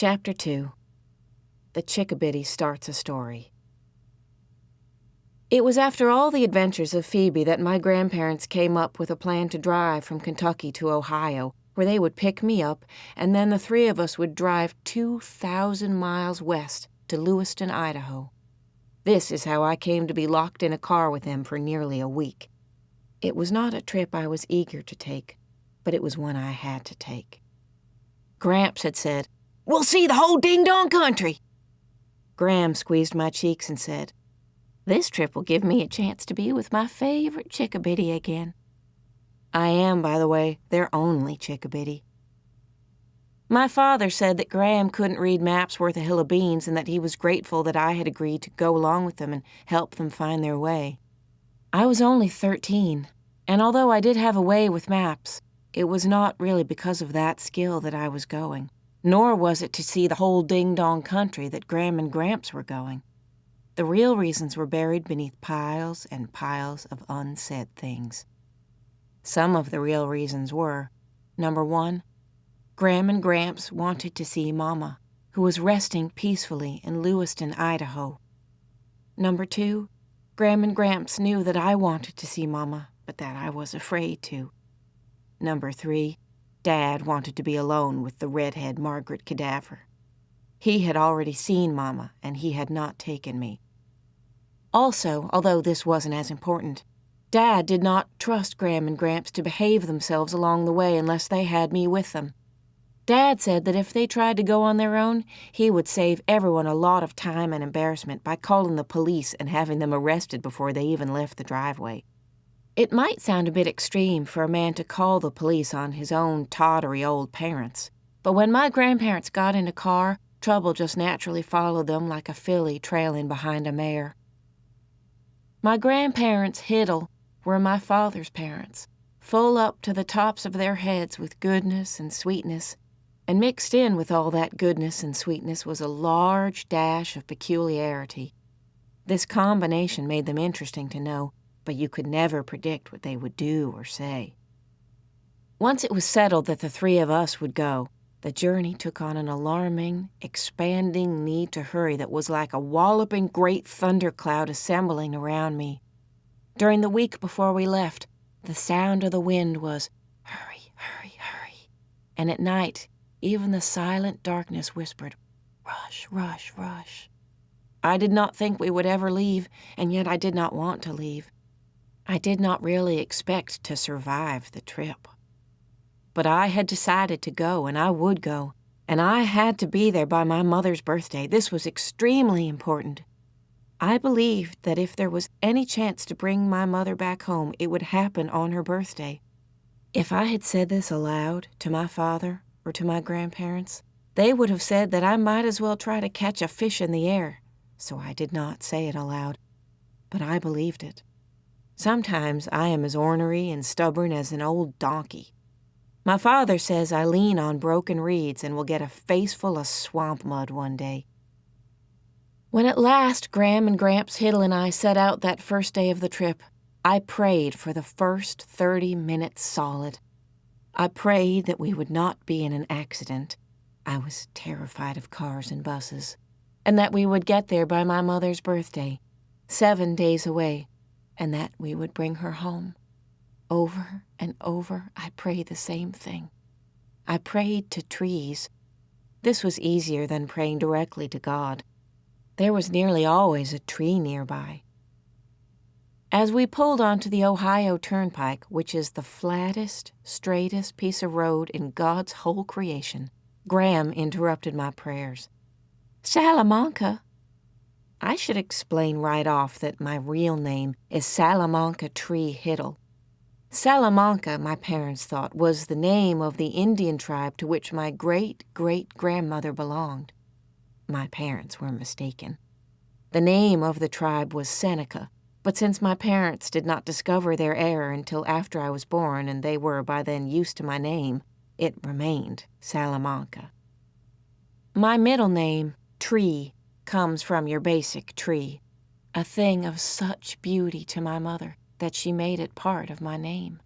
Chapter 2. The Chicabiddy Starts a Story. It was after all the adventures of Phoebe that my grandparents came up with a plan to drive from Kentucky to Ohio, where they would pick me up, and then the three of us would drive 2,000 miles west to Lewiston, Idaho. This is how I came to be locked in a car with them for nearly a week. It was not a trip I was eager to take, but it was one I had to take. Gramps had said, "We'll see the whole ding-dong country." Gram squeezed my cheeks and said, "This trip will give me a chance to be with my favorite Chicabiddy again." I am, by the way, their only Chicabiddy. My father said that Gram couldn't read maps worth a hill of beans and that he was grateful that I had agreed to go along with them and help them find their way. I was only 13, and although I did have a way with maps, it was not really because of that skill that I was going. Nor was it to see the whole ding-dong country that Gram and Gramps were going. The real reasons were buried beneath piles and piles of unsaid things. Some of the real reasons were, number 1, Gram and Gramps wanted to see Mama, who was resting peacefully in Lewiston, Idaho. Number 2, Gram and Gramps knew that I wanted to see Mama, but that I was afraid to. Number 3, Dad wanted to be alone with the redhead Margaret cadaver. He had already seen Mama, and he had not taken me. Also, although this wasn't as important, Dad did not trust Gram and Gramps to behave themselves along the way unless they had me with them. Dad said that if they tried to go on their own, he would save everyone a lot of time and embarrassment by calling the police and having them arrested before they even left the driveway. It might sound a bit extreme for a man to call the police on his own tottery old parents, but when my grandparents got in a car, trouble just naturally followed them like a filly trailing behind a mare. My grandparents' hiddle were my father's parents, full up to the tops of their heads with goodness and sweetness, and mixed in with all that goodness and sweetness was a large dash of peculiarity. This combination made them interesting to know, but you could never predict what they would do or say. Once it was settled that the three of us would go, the journey took on an alarming, expanding need to hurry that was like a walloping great thundercloud assembling around me. During the week before we left, the sound of the wind was, "Hurry, hurry, hurry." And at night, even the silent darkness whispered, "Rush, rush, rush." I did not think we would ever leave, and yet I did not want to leave. I did not really expect to survive the trip. But I had decided to go, and I would go, and I had to be there by my mother's birthday. This was extremely important. I believed that if there was any chance to bring my mother back home, it would happen on her birthday. If I had said this aloud to my father or to my grandparents, they would have said that I might as well try to catch a fish in the air, so I did not say it aloud. But I believed it. Sometimes I am as ornery and stubborn as an old donkey. My father says I lean on broken reeds and will get a face full of swamp mud one day. When at last Gram and Gramps Hiddle and I set out that first day of the trip, I prayed for the first 30 minutes solid. I prayed that we would not be in an accident. I was terrified of cars and buses. And that we would get there by my mother's birthday, 7 days away, and that we would bring her home. Over and over, I prayed the same thing. I prayed to trees. This was easier than praying directly to God. There was nearly always a tree nearby. As we pulled onto the Ohio Turnpike, which is the flattest, straightest piece of road in God's whole creation, Gram interrupted my prayers. "Salamanca." I should explain right off that my real name is Salamanca Tree Hiddle. Salamanca, my parents thought, was the name of the Indian tribe to which my great-great-grandmother belonged. My parents were mistaken. The name of the tribe was Seneca, but since my parents did not discover their error until after I was born and they were by then used to my name, it remained Salamanca. My middle name, Tree, comes from your basic tree, a thing of such beauty to my mother that she made it part of my name.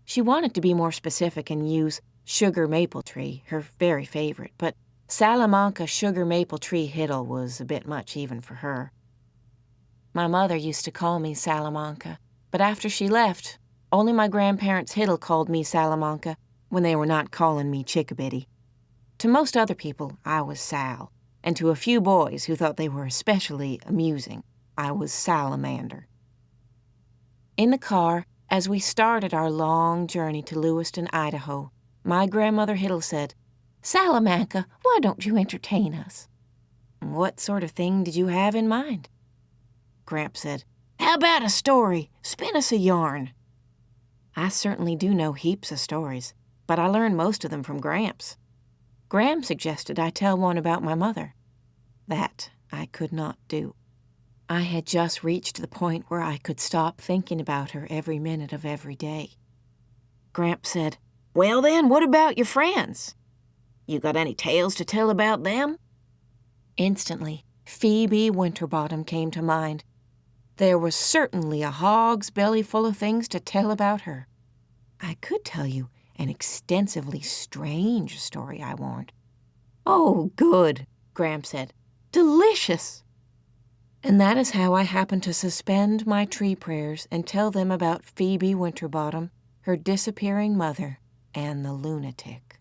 She wanted to be more specific and use sugar maple tree, her very favorite, but Salamanca sugar maple tree hiddle was a bit much even for her. My mother used to call me Salamanca, but after she left, only my grandparents' hiddle called me Salamanca when they were not calling me Chicabiddy. To most other people, I was Sal, and to a few boys who thought they were especially amusing, I was Salamander. In the car, as we started our long journey to Lewiston, Idaho, my grandmother Hiddle said, "Salamanca, why don't you entertain us?" "What sort of thing did you have in mind?" Gramp said, "How about a story? Spin us a yarn." I certainly do know heaps of stories, but I learned most of them from Gramps. Gram suggested I tell one about my mother. That I could not do. I had just reached the point where I could stop thinking about her every minute of every day. Gramps said, "Well then, what about your friends? You got any tales to tell about them?" Instantly, Phoebe Winterbottom came to mind. There was certainly a hog's belly full of things to tell about her. I could tell you an extensively strange story, I warned. "Oh, good," Gramps said. "Delicious." And that is how I happened to suspend my tree prayers and tell them about Phoebe Winterbottom, her disappearing mother, and the lunatic.